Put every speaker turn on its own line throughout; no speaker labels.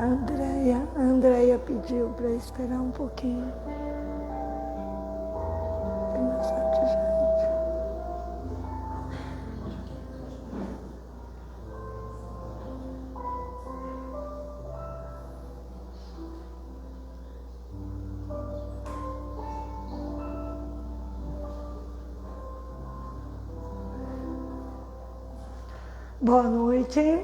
A Andréia pediu para esperar um pouquinho. Tem bastante gente. Boa noite.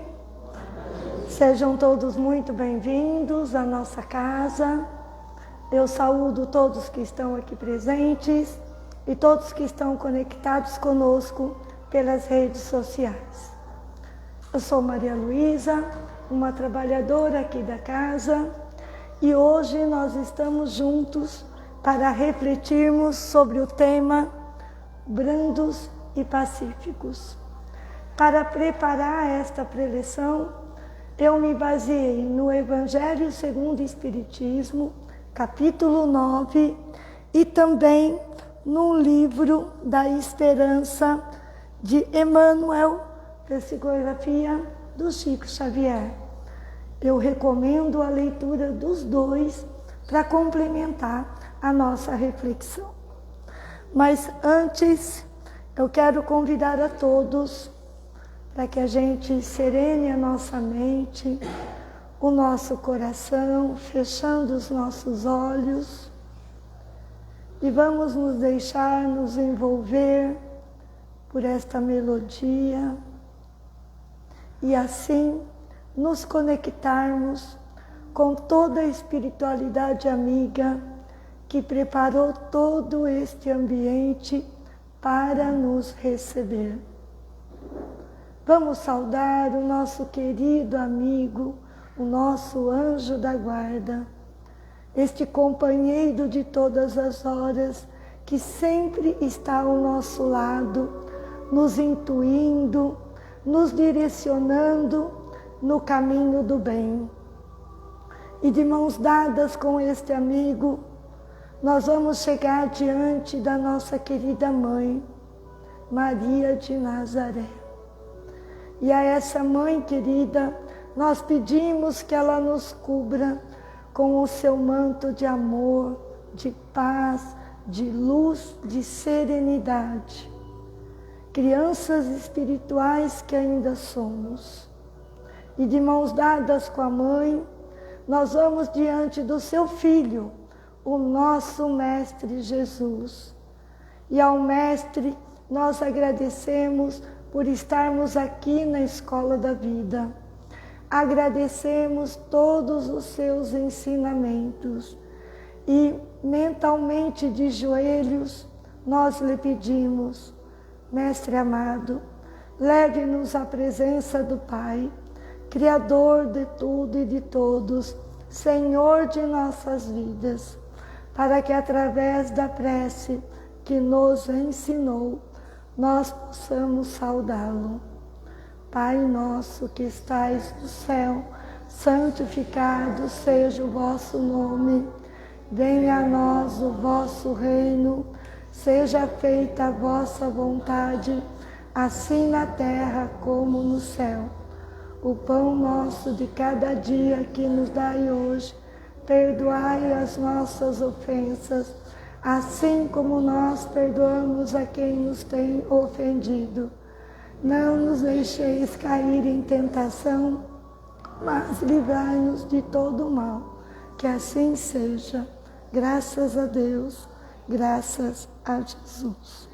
Sejam todos muito bem-vindos à nossa casa. Eu saúdo todos que estão aqui presentes e todos que estão conectados conosco pelas redes sociais. Eu sou Maria Luísa, uma trabalhadora aqui da casa, e hoje nós estamos juntos para refletirmos sobre o tema brandos e pacíficos. Para preparar esta preleção, eu me baseei no Evangelho segundo o Espiritismo, capítulo 9, e também no livro da Esperança de Emmanuel, psicografia do Chico Xavier. Eu recomendo a leitura dos dois para complementar a nossa reflexão. Mas antes, eu quero convidar a todos para que a gente serene a nossa mente, o nosso coração, fechando os nossos olhos, e vamos nos deixar nos envolver por esta melodia e assim nos conectarmos com toda a espiritualidade amiga que preparou todo este ambiente para nos receber. Vamos saudar o nosso querido amigo, o nosso anjo da guarda, este companheiro de todas as horas que sempre está ao nosso lado, nos intuindo, nos direcionando no caminho do bem. E de mãos dadas com este amigo, nós vamos chegar diante da nossa querida mãe, Maria de Nazaré. E a essa mãe querida, nós pedimos que ela nos cubra com o seu manto de amor, de paz, de luz, de serenidade. Crianças espirituais que ainda somos. E de mãos dadas com a mãe, nós vamos diante do seu Filho, o nosso Mestre Jesus. E ao Mestre nós agradecemos por estarmos aqui na Escola da Vida. Agradecemos todos os seus ensinamentos e mentalmente de joelhos nós lhe pedimos: Mestre amado, leve-nos à presença do Pai, Criador de tudo e de todos, Senhor de nossas vidas, para que através da prece que nos ensinou, nós possamos saudá-lo. Pai nosso que estais no céu, santificado seja o vosso nome. Venha a nós o vosso reino, seja feita a vossa vontade, assim na terra como no céu. O pão nosso de cada dia que nos dai hoje, perdoai as nossas ofensas, assim como nós perdoamos a quem nos tem ofendido. Não nos deixeis cair em tentação, mas livrai-nos de todo o mal. Que assim seja. Graças a Deus, graças a Jesus.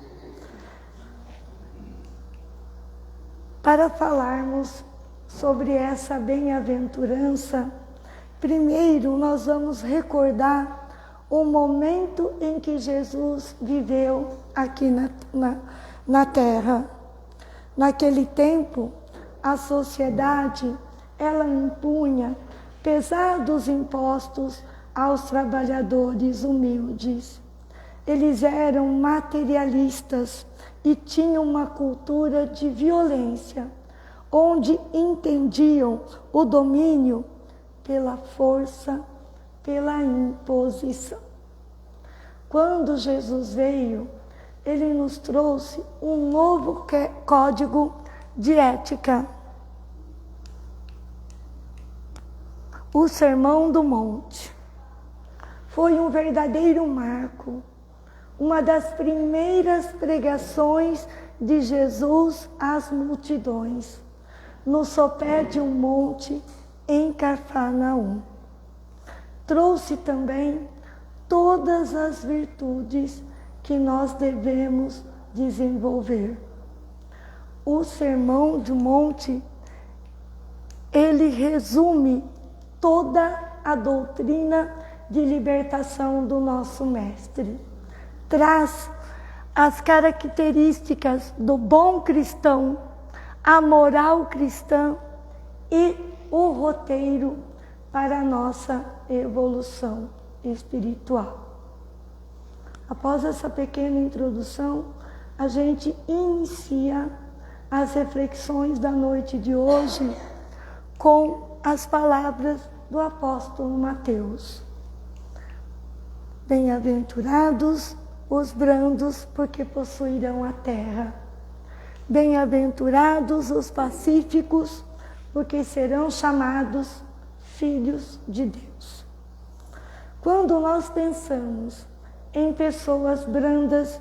Para falarmos sobre essa bem-aventurança, primeiro nós vamos recordar o momento em que Jesus viveu aqui na Terra. Naquele tempo, a sociedade, ela impunha pesados impostos aos trabalhadores humildes. Eles eram materialistas e tinham uma cultura de violência, onde entendiam o domínio pela força, pela imposição. Quando Jesus veio, ele nos trouxe um novo código de ética. O Sermão do Monte foi um verdadeiro marco, uma das primeiras pregações de Jesus às multidões, no sopé de um monte em Cafarnaum. Trouxe também todas as virtudes que nós devemos desenvolver. O Sermão do Monte, ele resume toda a doutrina de libertação do nosso Mestre. Traz as características do bom cristão, a moral cristã e o roteiro para a nossa evolução espiritual. Após essa pequena introdução, a gente inicia as reflexões da noite de hoje com as palavras do apóstolo Mateus. Bem-aventurados os brandos, porque possuirão a terra. Bem-aventurados os pacíficos, porque serão chamados filhos de Deus. Quando nós pensamos em pessoas brandas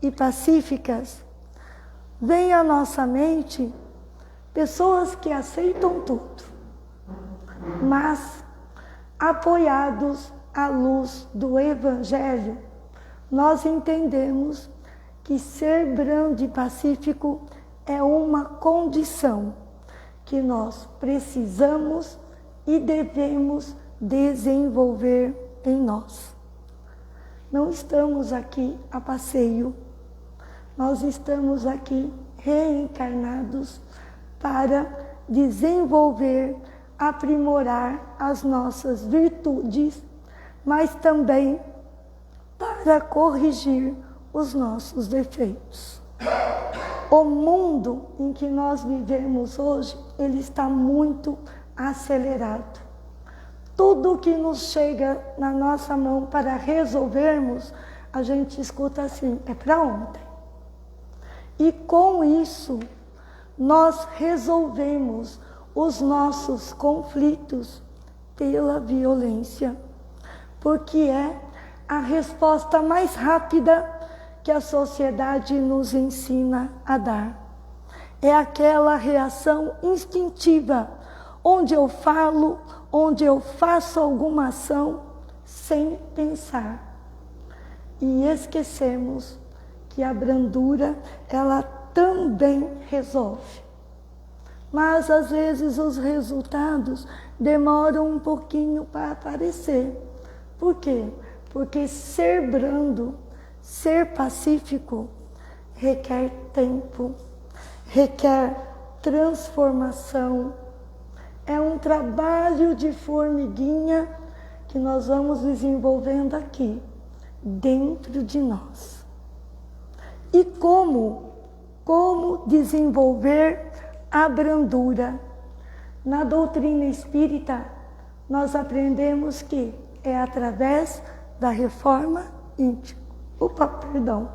e pacíficas, vem à nossa mente pessoas que aceitam tudo, mas apoiados à luz do Evangelho, nós entendemos que ser brando e pacífico é uma condição que nós precisamos e devemos desenvolver em nós. Não estamos aqui a passeio, nós estamos aqui reencarnados para desenvolver, aprimorar as nossas virtudes, mas também para corrigir os nossos defeitos. O mundo em que nós vivemos hoje, ele está muito acelerado. Tudo que nos chega na nossa mão para resolvermos, a gente escuta assim, é para ontem. E com isso, nós resolvemos os nossos conflitos pela violência, porque é a resposta mais rápida que a sociedade nos ensina a dar. É aquela reação instintiva, onde eu falo, onde eu faço alguma ação sem pensar. E esquecemos que a brandura, ela também resolve. Mas às vezes os resultados demoram um pouquinho para aparecer. Por quê? Porque ser brando, ser pacífico, requer tempo, requer transformação. É um trabalho de formiguinha que nós vamos desenvolvendo aqui, dentro de nós. E como desenvolver a brandura? Na doutrina espírita, nós aprendemos que é através da reforma íntima. Opa, perdão,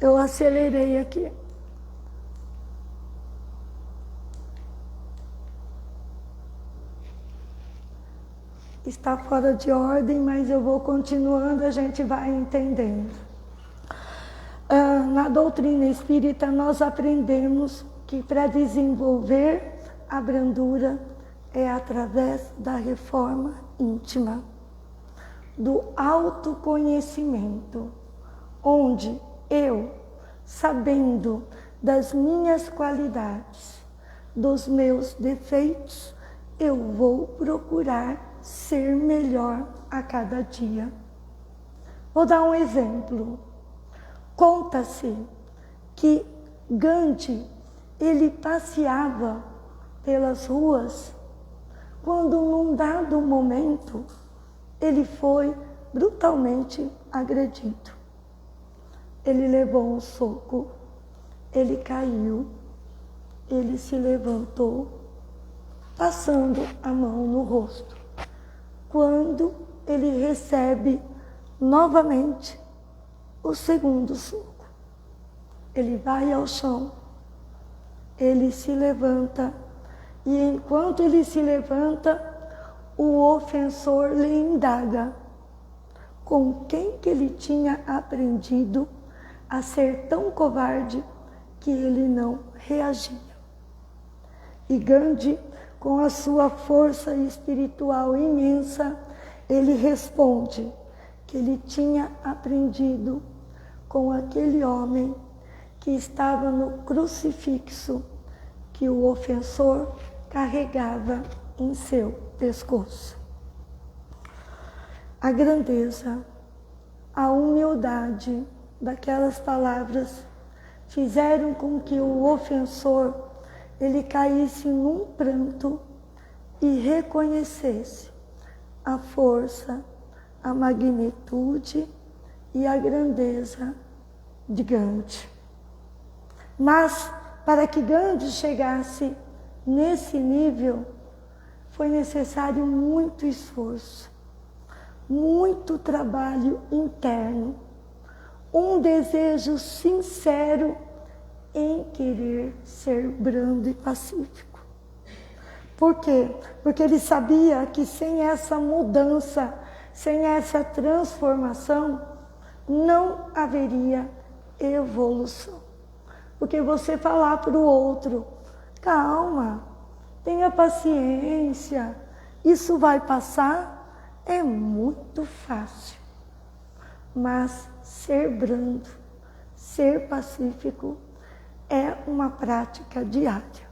eu acelerei aqui. Está fora de ordem, mas eu vou continuando, a gente vai entendendo. Na doutrina espírita, nós aprendemos que para desenvolver a brandura é através da reforma íntima, do autoconhecimento, onde eu, sabendo das minhas qualidades, dos meus defeitos, eu vou procurar ser melhor a cada dia. Vou dar um exemplo. Conta-se que Gandhi, ele passeava pelas ruas, quando num dado momento ele foi brutalmente agredido. Ele levou um soco, ele caiu, ele se levantou, passando a mão no rosto. Quando ele recebe novamente o segundo soco, ele vai ao chão, ele se levanta, e enquanto ele se levanta, o ofensor lhe indaga com quem que ele tinha aprendido a ser tão covarde que ele não reagia. E Gandhi, com a sua força espiritual imensa, ele responde que ele tinha aprendido com aquele homem que estava no crucifixo que o ofensor carregava em seu pescoço. A grandeza, a humildade daquelas palavras fizeram com que o ofensor ele caísse num pranto e reconhecesse a força, a magnitude e a grandeza de Gandhi. Mas para que Gandhi chegasse nesse nível, foi necessário muito esforço, muito trabalho interno, um desejo sincero em querer ser brando e pacífico. Por quê? Porque ele sabia que sem essa mudança, sem essa transformação, não haveria evolução. Porque você falar para o outro, calma, tenha paciência, isso vai passar, é muito fácil. Mas ser brando, ser pacífico, é uma prática diária,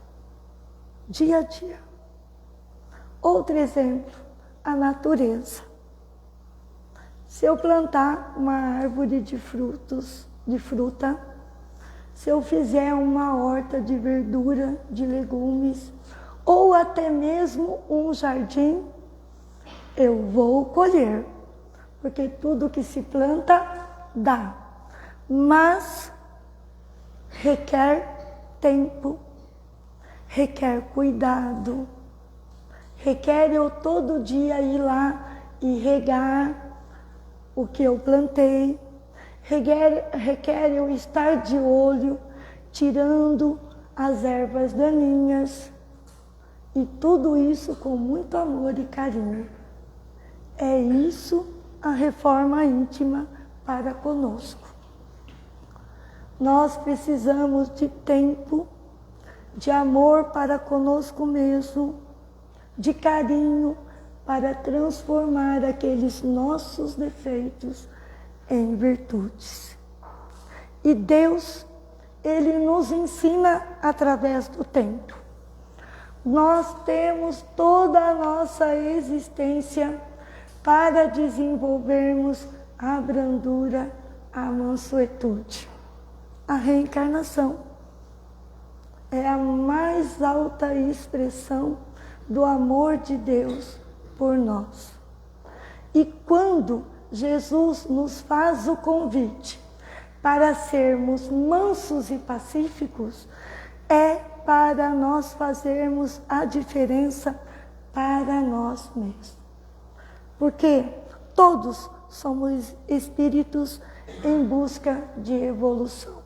dia a dia. Outro exemplo, a natureza. Se eu plantar uma árvore de fruta, se eu fizer uma horta de verdura, de legumes, ou até mesmo um jardim, eu vou colher, porque tudo que se planta dá, mas requer tempo, requer cuidado, requer eu todo dia ir lá e regar o que eu plantei, requer eu estar de olho, tirando as ervas daninhas, e tudo isso com muito amor e carinho. É isso a reforma íntima para conosco. Nós precisamos de tempo, de amor para conosco mesmo, de carinho para transformar aqueles nossos defeitos em virtudes. E Deus, Ele nos ensina através do tempo. Nós temos toda a nossa existência para desenvolvermos a brandura, a mansuetude. A reencarnação é a mais alta expressão do amor de Deus por nós. E quando Jesus nos faz o convite para sermos mansos e pacíficos, é para nós fazermos a diferença para nós mesmos. Porque todos somos espíritos em busca de evolução.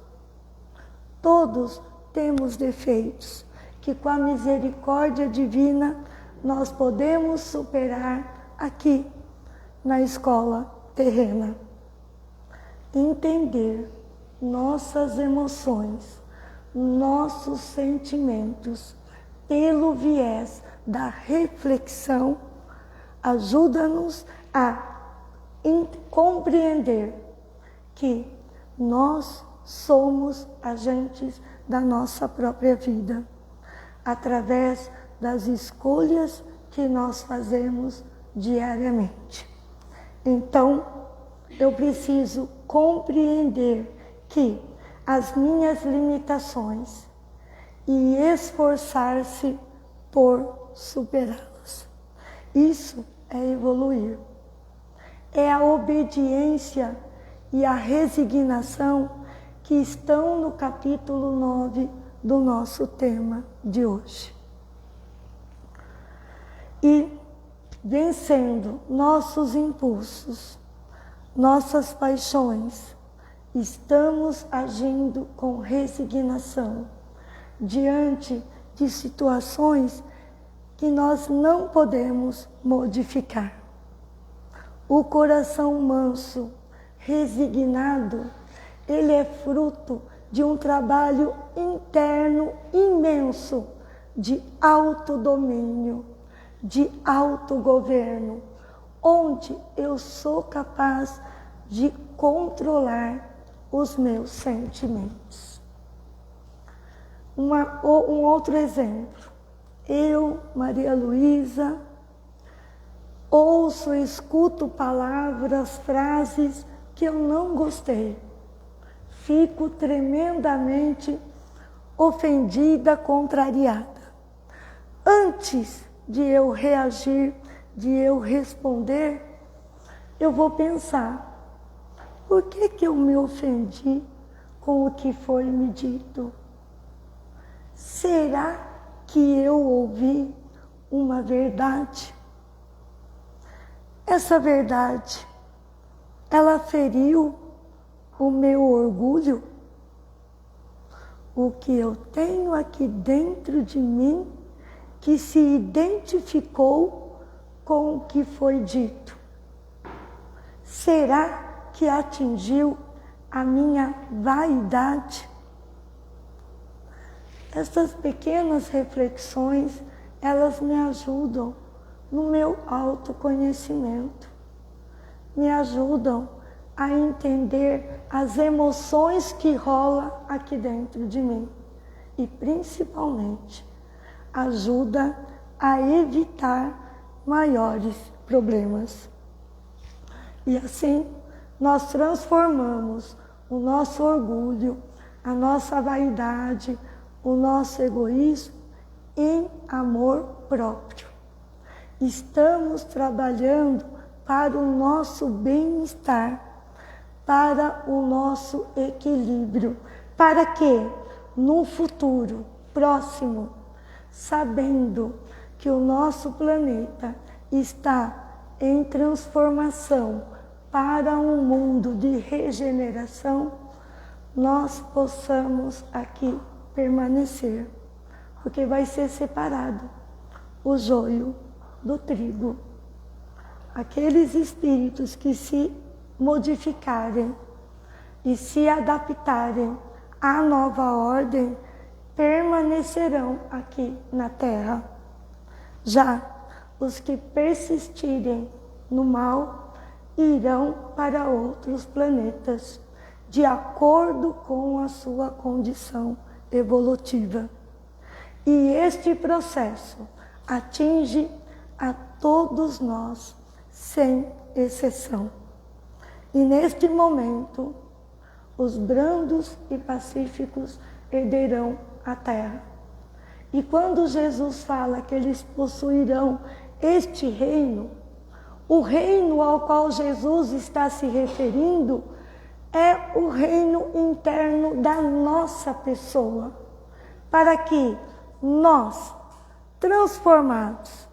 Todos temos defeitos que com a misericórdia divina nós podemos superar aqui na escola terrena. Entender nossas emoções, nossos sentimentos pelo viés da reflexão ajuda-nos a compreender que nós somos agentes da nossa própria vida, através das escolhas que nós fazemos diariamente. Então, eu preciso compreender que as minhas limitações e esforçar-se por superá-las. Isso é evoluir. É a obediência e a resignação que estão no capítulo 9 do nosso tema de hoje. E vencendo nossos impulsos, nossas paixões, estamos agindo com resignação diante de situações que nós não podemos modificar. O coração manso, resignado, ele é fruto de um trabalho interno imenso de autodomínio, de autogoverno, onde eu sou capaz de controlar os meus sentimentos. Um outro exemplo. Eu, Maria Luísa, ouço e escuto palavras, frases que eu não gostei. Fico tremendamente ofendida, contrariada. Antes de eu reagir, de eu responder, eu vou pensar: por que eu me ofendi com o que foi me dito? Será que eu ouvi uma verdade? Essa verdade, ela feriu o meu orgulho? O que eu tenho aqui dentro de mim que se identificou com o que foi dito? Será que atingiu a minha vaidade? Essas pequenas reflexões, elas me ajudam no meu autoconhecimento, me ajudam a entender as emoções que rolam aqui dentro de mim e, principalmente, ajuda a evitar maiores problemas. E assim, nós transformamos o nosso orgulho, a nossa vaidade, o nosso egoísmo em amor próprio. Estamos trabalhando para o nosso bem-estar, para o nosso equilíbrio, para que no futuro próximo, sabendo que o nosso planeta está em transformação para um mundo de regeneração, nós possamos aqui permanecer, porque vai ser separado o joio do trigo. Aqueles espíritos que se modificarem e se adaptarem à nova ordem permanecerão aqui na Terra. Já os que persistirem no mal irão para outros planetas, de acordo com a sua condição evolutiva. E este processo atinge a todos nós, sem exceção. E neste momento, os brandos e pacíficos herderão a terra. E quando Jesus fala que eles possuirão este reino, o reino ao qual Jesus está se referindo é o reino interno da nossa pessoa, para que nós, transformados,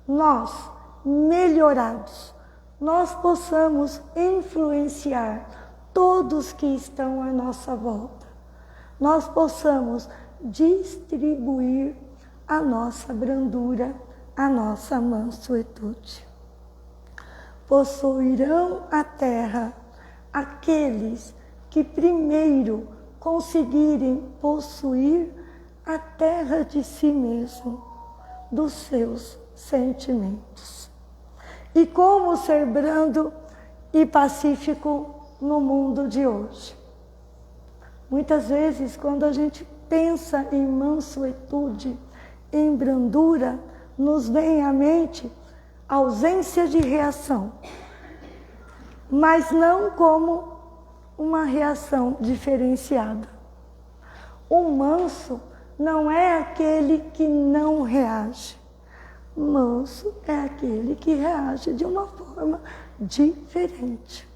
nós, melhorados, nós possamos influenciar todos que estão à nossa volta. Nós possamos distribuir a nossa brandura, a nossa mansuetude. Possuirão a terra aqueles que primeiro conseguirem possuir a terra de si mesmo, dos seus sentimentos. E como ser brando e pacífico no mundo de hoje? Muitas vezes, quando a gente pensa em mansuetude, em brandura, nos vem à mente ausência de reação, mas não como uma reação diferenciada. O manso não é aquele que não reage. Manso é aquele que reage de uma forma diferente.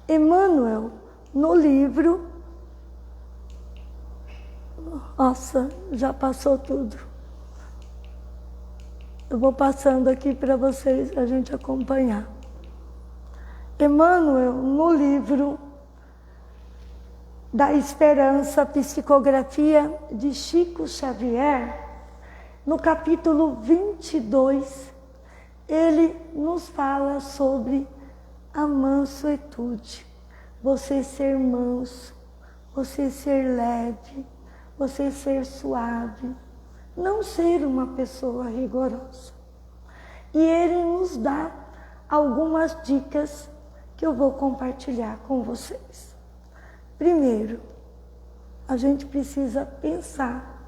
Emmanuel, no livro... Nossa, já passou tudo. Eu vou passando aqui para vocês, a gente acompanhar. Emmanuel, no livro da Esperança, psicografia de Chico Xavier, no capítulo 22, ele nos fala sobre a mansuetude. Você ser manso, você ser leve, você ser suave, não ser uma pessoa rigorosa. E ele nos dá algumas dicas que eu vou compartilhar com vocês. Primeiro, a gente precisa pensar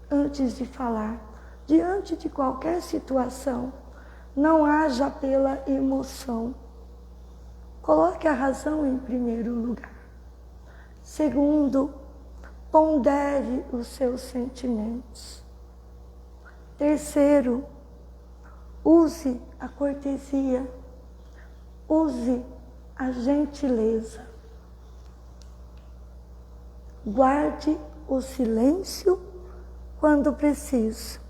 antes de falar. Diante de qualquer situação, não haja pela emoção. Coloque a razão em primeiro lugar. Segundo, pondere os seus sentimentos. Terceiro, use a cortesia, use a gentileza. Guarde o silêncio quando preciso,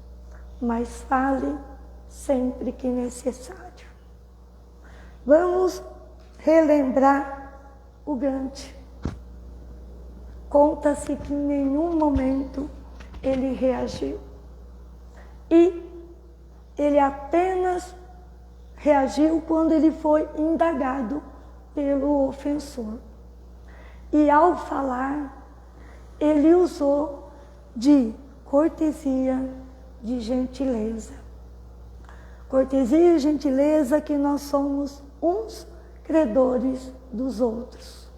mas fale sempre que necessário. Vamos relembrar o Gandhi. Conta-se que em nenhum momento ele reagiu. E ele apenas reagiu quando ele foi indagado pelo ofensor. E ao falar, ele usou de cortesia, de gentileza. Cortesia e gentileza que nós somos uns credores dos outros.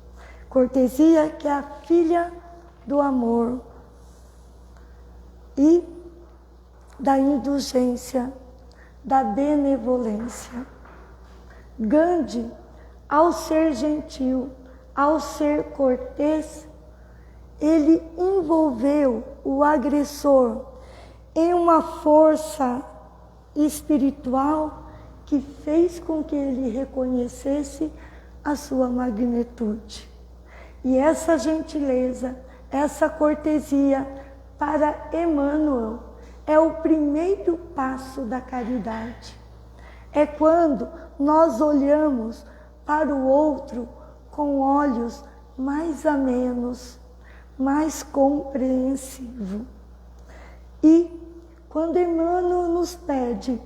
Cortesia que é a filha do amor e da indulgência, da benevolência. Gandhi, ao ser gentil, ao ser cortês, ele envolveu o agressor em uma força espiritual que fez com que ele reconhecesse a sua magnitude. E essa gentileza, essa cortesia para Emmanuel é o primeiro passo da caridade. É quando nós olhamos para o outro com olhos mais amenos, mais compreensivos. E quando Emmanuel nos pede,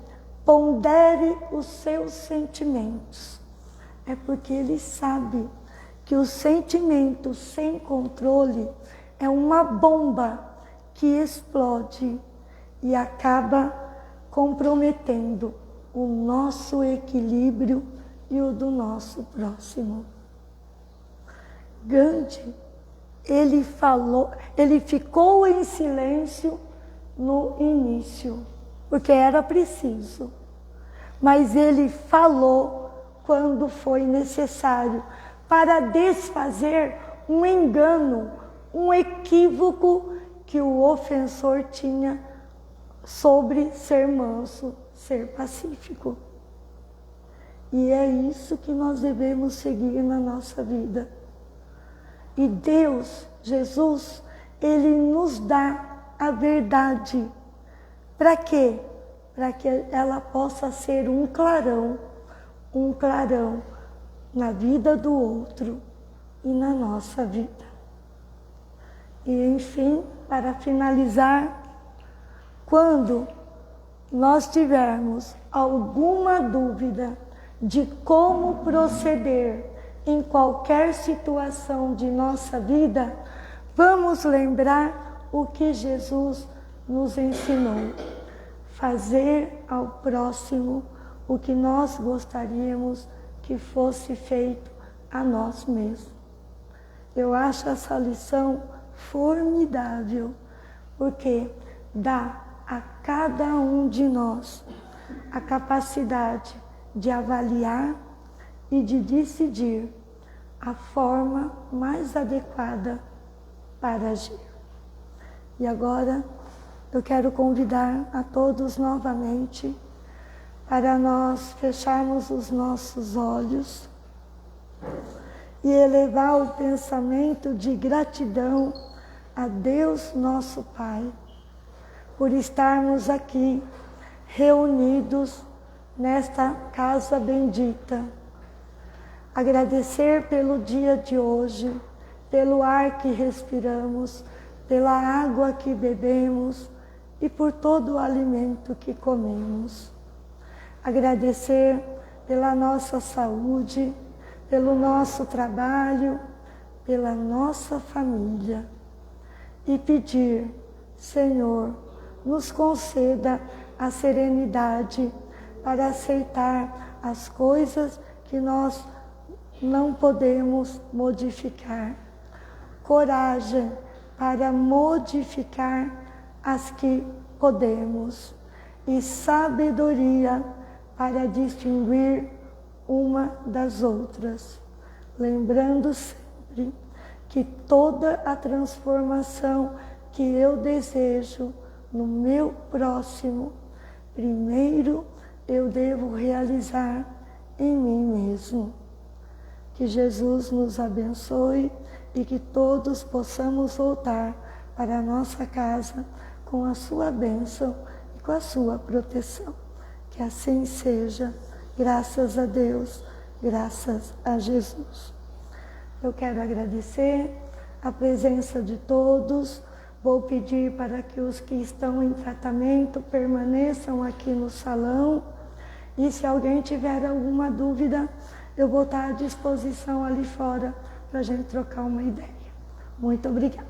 pondere os seus sentimentos, é porque ele sabe que o sentimento sem controle é uma bomba que explode e acaba comprometendo o nosso equilíbrio e o do nosso próximo. Gandhi, ele ficou em silêncio no início, porque era preciso, mas ele falou quando foi necessário para desfazer um engano, um equívoco que o ofensor tinha sobre ser manso, ser pacífico. E é isso que nós devemos seguir na nossa vida. E Deus, Jesus, Ele nos dá a verdade. Para quê? Para que ela possa ser um clarão na vida do outro e na nossa vida. E enfim, para finalizar, quando nós tivermos alguma dúvida de como proceder em qualquer situação de nossa vida, vamos lembrar o que Jesus nos ensinou. Fazer ao próximo o que nós gostaríamos que fosse feito a nós mesmos. Eu acho essa lição formidável, porque dá a cada um de nós a capacidade de avaliar e de decidir a forma mais adequada para agir. E agora eu quero convidar a todos novamente para nós fecharmos os nossos olhos e elevar o pensamento de gratidão a Deus nosso Pai, por estarmos aqui reunidos nesta casa bendita. Agradecer pelo dia de hoje, pelo ar que respiramos, pela água que bebemos e por todo o alimento que comemos. Agradecer pela nossa saúde, pelo nosso trabalho, pela nossa família. E pedir, Senhor, nos conceda a serenidade para aceitar as coisas que nós não podemos modificar. Coragem para modificar as que podemos. E sabedoria para distinguir uma das outras. Lembrando sempre que toda a transformação que eu desejo no meu próximo, primeiro eu devo realizar em mim mesmo. Que Jesus nos abençoe e que todos possamos voltar para a nossa casa com a sua bênção e com a sua proteção. Que assim seja, graças a Deus, graças a Jesus. Eu quero agradecer a presença de todos. Vou pedir para que os que estão em tratamento permaneçam aqui no salão. E se alguém tiver alguma dúvida, eu vou estar à disposição ali fora para a gente trocar uma ideia. Muito obrigada.